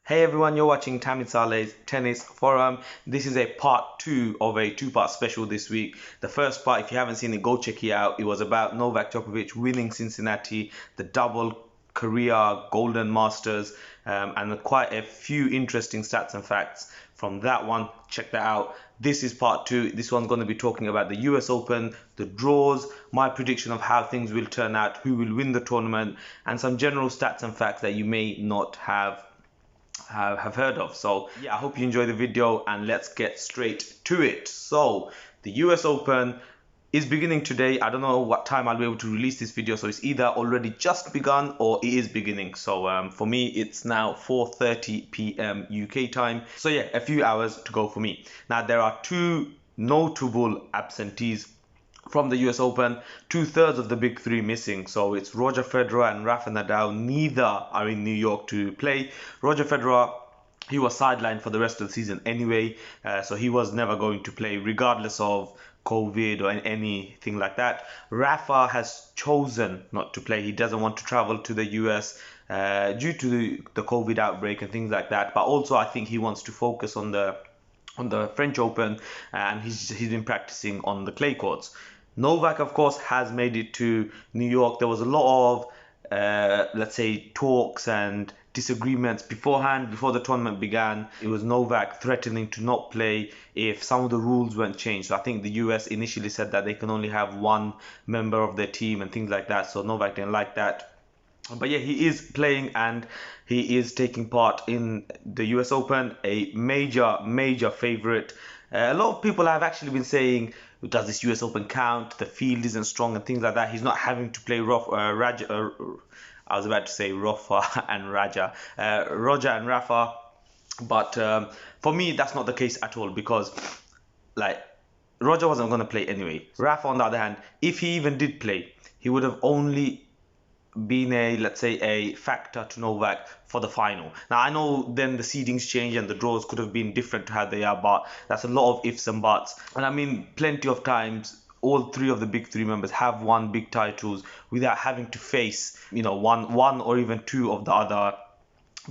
Hey everyone, you're watching Tamit Saleh's Tennis Forum. This is a part two of a two-part special this week. The first part, if you haven't seen it, go check it out. It was about Novak Djokovic winning Cincinnati, the double career Golden Masters, and quite a few interesting stats and facts from that one. Check that out. This is part two. This one's going to be talking about the US Open, the draws, my prediction of how things will turn out, who will win the tournament, and some general stats and facts that you may not have heard of. So yeah, I hope you enjoy the video and let's get straight to it. So the US Open is beginning today. I don't know what time I'll be able to release this video, so it's either already just begun or it is beginning. So for me it's now 4:30 p.m. UK time, so yeah, a few hours to go for me. Now there are two notable absentees from the US Open, 2/3 of the big three missing. So it's Roger Federer and Rafa Nadal. Neither are in New York to play. Roger Federer, he was sidelined for the rest of the season anyway, so he was never going to play regardless of COVID or anything like that. Rafa has chosen not to play. He doesn't want to travel to the US due to the COVID outbreak and things like that. But also I think he wants to focus on the French Open, and he's been practicing on the clay courts. Novak, of course, has made it to New York. There was a lot of, let's say, talks and disagreements beforehand, before the tournament began. It was Novak threatening to not play if some of the rules weren't changed. So I think the US initially said that they can only have one member of their team and things like that. So Novak didn't like that. But yeah, he is playing and he is taking part in the US Open, a major favorite. A lot of people have actually been saying, does this US Open count? The field isn't strong and things like that. He's not having to play Raja. I was about to say Rafa and Raja, Roger and Rafa. But for me, that's not the case at all, because like Roger wasn't going to play anyway. Rafa, on the other hand, if he even did play, he would have only been let's say a factor to Novak for the final. Now I know then the seedings change and the draws could have been different to how they are, but that's a lot of ifs and buts. And I mean, plenty of times all three of the big three members have won big titles without having to face, one or even two of the other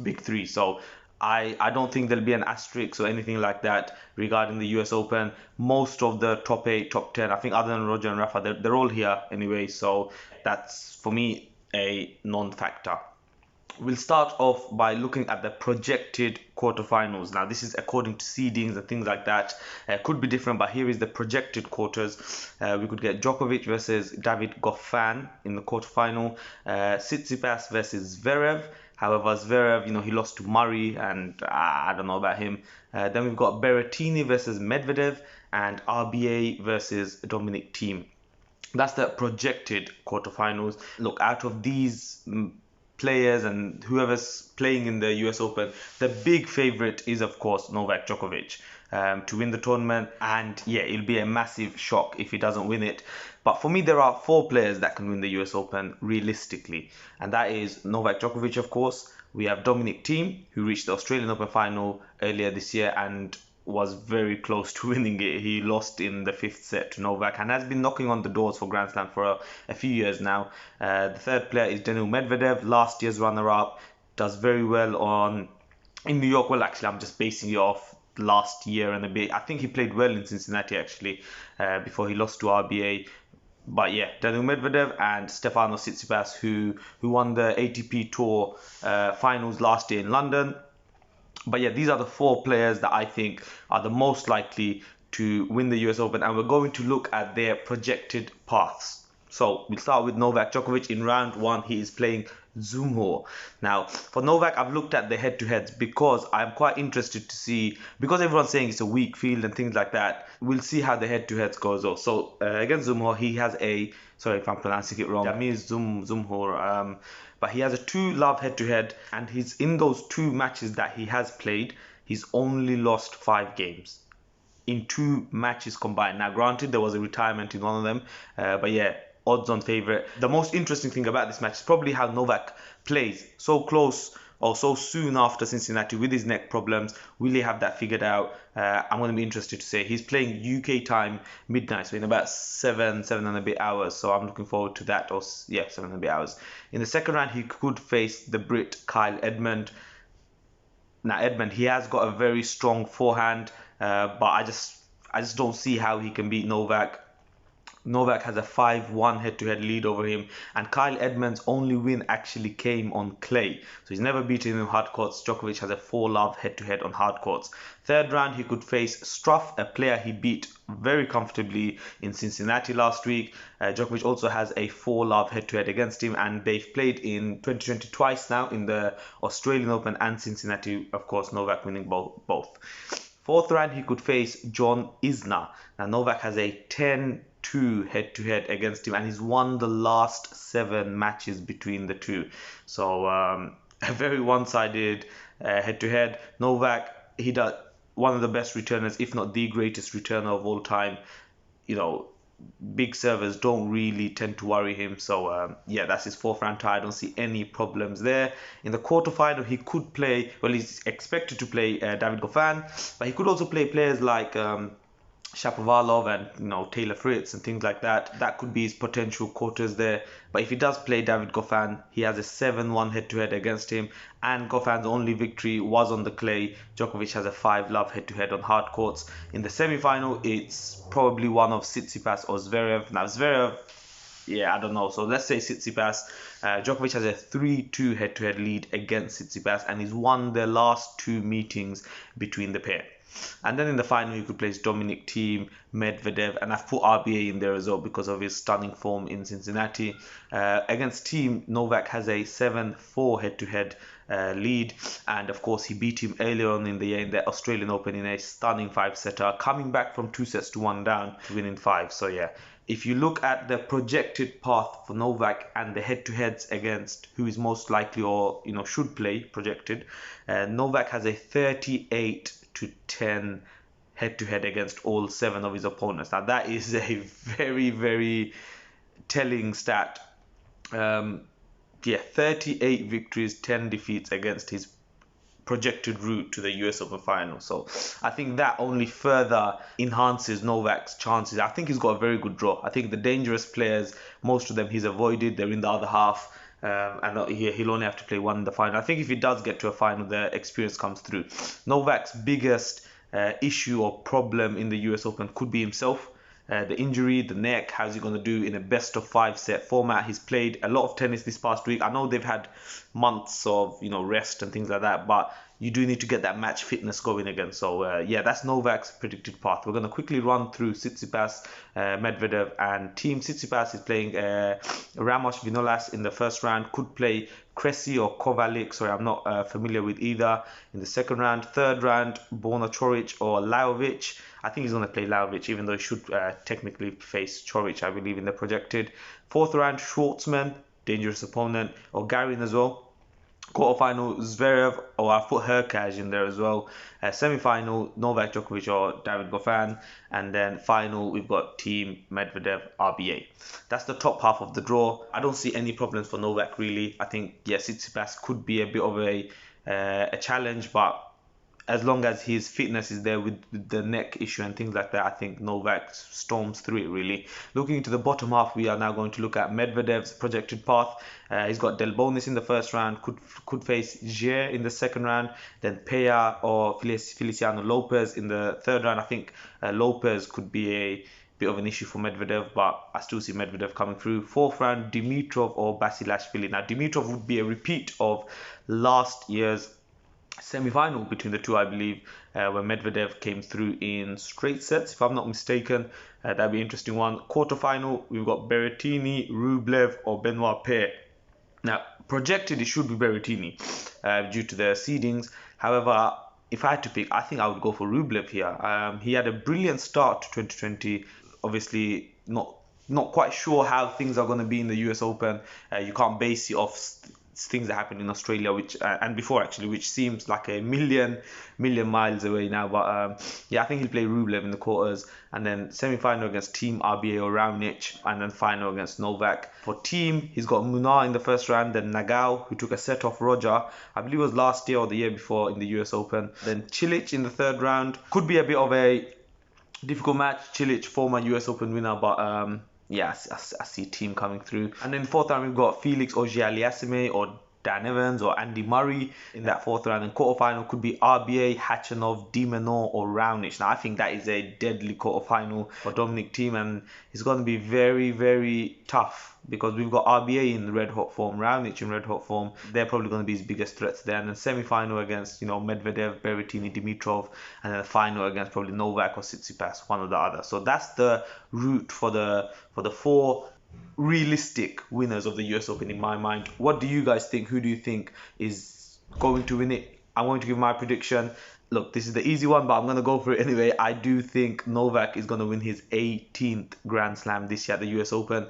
big three. So I don't think there'll be an asterisk or anything like that regarding the US Open. Most of the top 8, top 10, I think, other than Roger and Rafa, they're all here anyway. So that's, for me, a non-factor. We'll start off by looking at the projected quarterfinals. Now, this is according to seedings and things like that. Could be different, but here is the projected quarters. We could get Djokovic versus David Goffin in the quarterfinal. Tsitsipas versus Zverev. However, Zverev, he lost to Murray, and I don't know about him. Then we've got Berrettini versus Medvedev, and RBA versus Dominic Thiem. That's the projected quarterfinals. Look, out of these players and whoever's playing in the US Open, the big favorite is, of course, Novak Djokovic to win the tournament. And yeah, it'll be a massive shock if he doesn't win it. But for me, there are 4 players that can win the US Open realistically. And that is Novak Djokovic, of course. We have Dominic Thiem, who reached the Australian Open final earlier this year and was very close to winning it. He lost in the 5th set to Novak and has been knocking on the doors for Grand Slam for a few years now. The third player is Daniil Medvedev, last year's runner-up, does very well in New York. Well, actually, I'm just basing it off last year and a bit. I think he played well in Cincinnati, actually, before he lost to RBA. But yeah, Daniil Medvedev and Stefanos Tsitsipas, who won the ATP Tour finals last year in London. But yeah, these are the 4 players that I think are the most likely to win the US Open, and we're going to look at their projected paths. So we'll start with Novak Djokovic. In round 1, he is playing Zumho. Now, for Novak, I've looked at the head-to-heads because I'm quite interested to see, because everyone's saying it's a weak field and things like that. We'll see how the head-to-heads goes. So against Zumho, he has sorry if I'm pronouncing it wrong. Jamil Zumho. But he has a 2-love head-to-head, and he's in those 2 matches that he has played, he's only lost 5 games in 2 matches combined. Now, granted, there was a retirement in one of them, but yeah, odds-on favorite. The most interesting thing about this match is probably how Novak plays so close or so soon after Cincinnati with his neck problems. Will he have that figured out? I'm going to be interested to say. He's playing UK time midnight, so in about 7 and a bit hours. So I'm looking forward to that. 7 and a bit hours. In the second round, he could face the Brit Kyle Edmund. Now Edmund, he has got a very strong forehand, but I just don't see how he can beat Novak. Novak has a 5-1 head-to-head lead over him, and Kyle Edmund's only win actually came on clay. So he's never beaten him in hard courts. Djokovic has a 4-love head-to-head on hard courts. Third round, he could face Struff, a player he beat very comfortably in Cincinnati last week. Djokovic also has a 4-love head-to-head against him, and they've played in 2020 twice now, in the Australian Open and Cincinnati. Of course, Novak winning both. Fourth round, he could face John Isner. Now, Novak has a 10-2 head-to-head against him, and he's won the last 7 matches between the two. So, a very one-sided head-to-head. Novak, he does one of the best returners, if not the greatest returner of all time. You know, big servers don't really tend to worry him. So, yeah, that's his fourth round tie. I don't see any problems there. In the quarterfinal, he could play, well, he's expected to play David Goffin, but he could also play players like Shapovalov and Taylor Fritz and things like that. That could be his potential quarters there. But if he does play David Goffin, he has a 7-1 head-to-head against him, and Goffin's only victory was on the clay. Djokovic has a 5-love head-to-head on hard courts. In the semi-final, it's probably one of Tsitsipas or Zverev. Now Zverev, yeah, I don't know. So let's say Tsitsipas. Djokovic has a 3-2 head-to-head lead against Tsitsipas, and he's won their last 2 meetings between the pair. And then in the final, you could place Dominic Thiem, Medvedev, and I've put RBA in there as well because of his stunning form in Cincinnati. Against Thiem, Novak has a 7-4 head-to-head lead, and of course he beat him earlier on in the year in the Australian Open in a stunning 5-setter, coming back from 2-1 down to win in 5. So yeah, if you look at the projected path for Novak and the head-to-heads against who is most likely or should play projected, Novak has a 38-10 head-to-head against all 7 of his opponents. Now that is a very, very telling stat. 38 victories, 10 defeats against his projected route to the US Open final. So I think that only further enhances Novak's chances. I think he's got a very good draw. I think the dangerous players, most of them he's avoided. They're in the other half. And he'll only have to play one in the final. I think if he does get to a final, the experience comes through. Novak's biggest issue or problem in the US Open could be himself. The injury, the neck, how's he going to do in a best-of-5 set format? He's played a lot of tennis this past week. I know they've had months of rest and things like that, but you do need to get that match fitness going again. So yeah, that's Novak's predicted path. We're going to quickly run through Tsitsipas, Medvedev, and Team. Tsitsipas is playing Ramos Vinolas in the first round. Could play Cressy or Kovalik. Sorry, I'm not familiar with either. In the second round, third round, Borna Coric or Lajovic. I think he's going to play Lajovic, even though he should technically face Coric, I believe, in the projected. Fourth round, Schwartzman, dangerous opponent, or Garin as well. Quarterfinal, Zverev, or I've put Hurkacz in there as well. Semi-final, Novak Djokovic or David Goffin. And then final, we've got Team Medvedev, RBA. That's the top half of the draw. I don't see any problems for Novak, really. I think, yes, Tsitsipas could be a bit of a challenge, but as long as his fitness is there with the neck issue and things like that, I think Novak storms through it, really. Looking into the bottom half, we are now going to look at Medvedev's projected path. He's got Delbonis in the first round, could face Gier in the second round, then Peña or Feliciano Lopez in the third round. I think Lopez could be a bit of an issue for Medvedev, but I still see Medvedev coming through. Fourth round, Dimitrov or Basilashvili. Now, Dimitrov would be a repeat of last year's semi-final between the two, I believe, where Medvedev came through in straight sets, if I'm not mistaken. That'd be an interesting one. Quarterfinal, we've got Berrettini, Rublev, or Benoit Paire. Now, projected, it should be Berrettini due to the seedings. However, if I had to pick, I think I would go for Rublev here. He had a brilliant start to 2020. Obviously, not quite sure how things are going to be in the US Open. You can't base it off things that happened in Australia, which and before actually, which seems like a million miles away now. But yeah, I think he'll play Rublev in the quarters, and then semi-final against Team RBA or Raonic, and then final against Novak. For Team, he's got Munar in the first round, then Nagao, who took a set off Roger, I believe it was last year or the year before in the US Open. Then Cilic in the third round. Could be a bit of a difficult match. Cilic, former US Open winner, but yeah, I see Team coming through. And then fourth round, we've got Felix Auger-Aliassime or Dan Evans or Andy Murray in that fourth round. And quarterfinal could be RBA, Khachanov, De Minaur or Raonic. Now I think that is a deadly quarterfinal for Dominic Thiem, and it's going to be very, very tough because we've got RBA in red hot form, Raonic in red hot form. They're probably going to be his biggest threats there. And then semi-final against, Medvedev, Berrettini, Dimitrov, and then the final against probably Novak or Tsitsipas, one or the other. So that's the route for the four realistic winners of the US Open in my mind. What do you guys think? Who do you think is going to win it? I'm going to give my prediction. Look, this is the easy one, but I'm going to go for it anyway. I do think Novak is going to win his 18th Grand Slam this year at the US Open.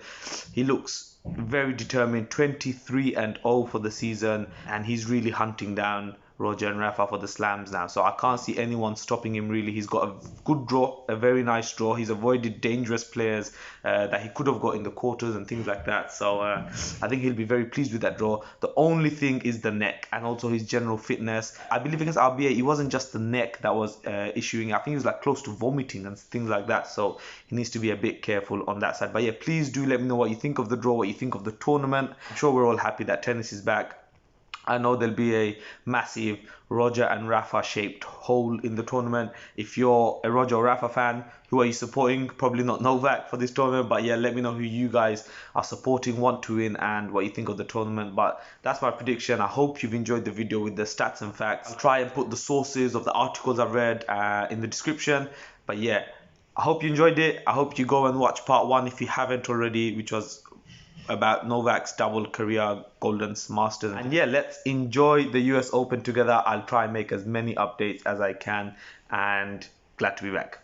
He looks very determined, 23-0 for the season, and he's really hunting down Roger and Rafa for the slams now. So I can't see anyone stopping him really. He's got a good draw, a very nice draw. He's avoided dangerous players that he could have got in the quarters and things like that. So I think he'll be very pleased with that draw. The only thing is the neck and also his general fitness. I believe against RBA, it wasn't just the neck that was issuing. I think he was like close to vomiting and things like that. So he needs to be a bit careful on that side. But yeah, please do let me know what you think of the draw, what you think of the tournament. I'm sure we're all happy that tennis is back. I know there'll be a massive Roger and Rafa shaped hole in the tournament. If you're a Roger or Rafa fan, who are you supporting? Probably not Novak for this tournament, but yeah, let me know who you guys are supporting, want to win, and what you think of the tournament. But that's my prediction. I hope you've enjoyed the video with the stats and facts. I'll try and put the sources of the articles I've read in the description. But yeah, I hope you enjoyed it. I hope you go and watch part 1 if you haven't already, which was about Novak's double career Golden Masters. And yeah, let's enjoy the US Open together. I'll try and make as many updates as I can, and glad to be back.